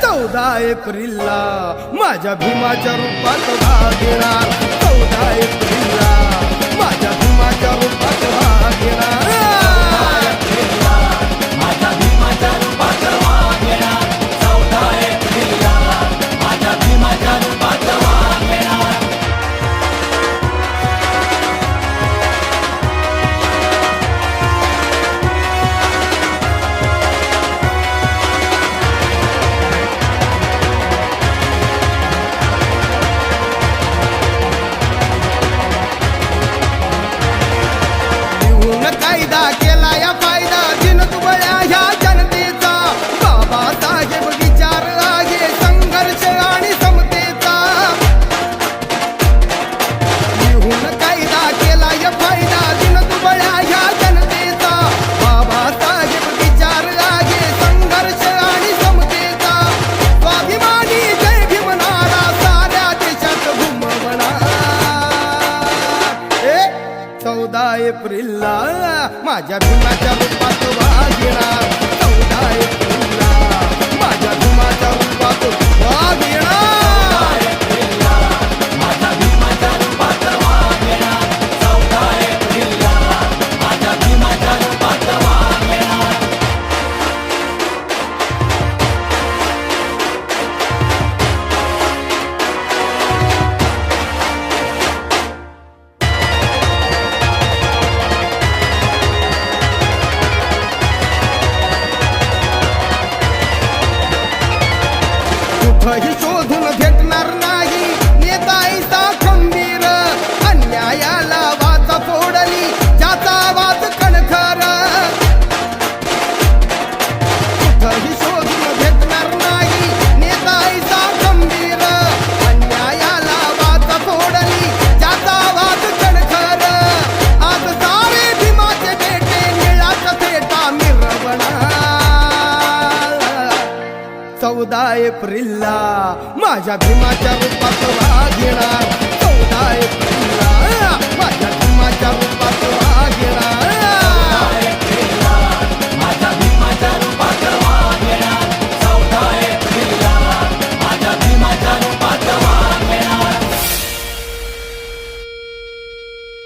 14 एप्रिलला माझ्या भीमाच्या रूपात भाग घेणार 14 एप्रिलला माझ्या भीमाच्या रूपात भाग घेणार माझ्या भीमाच्या रूपात भाग घेणार 14 एप्रिलला माझ्या भीमाच्या रूपात भाग घेणार कायदा केला या फायदा दिनदुबळ्या ह्या जनतेचा बाबासाहेब विचार आहे संघर्ष आणि समतेचा लिहून कायदा केला या फायदा दिनदुबळ्या ह्या जनतेचा बाबासाहेब विचार आहे संघर्ष आणि समतेचा स्वाभिमानी जय भीमनारा साऱ्या देशात घुमवणार 14 एप्रिलला माझ्या भीमाच्या रूपात भाग घेणार 14 एप्रिलला माझ्या भीमाच्या रूपात भाग घेणार माझ्या भीमाच्या रूपात भाग घेणार 14 एप्रिलला माझ्या भीमाच्या रूपात भाग घेणार कुठंही शोधून भेटणार नाही नेताईचा खंबीर अन्यायाला वाचा फोडली ज्याचा आवाज कणखर कुठंही शोधून भेटणार नाही नेताईचा खंबीर अन्यायाला वाचा फोडली ज्याचा आवाज कणखर आज सारे भीमाचे बेटे निळाच फेटा मिरवणार 14 एप्रिलला माझ्या भीमाच्या रूपात भाग घेणार 14 एप्रिलला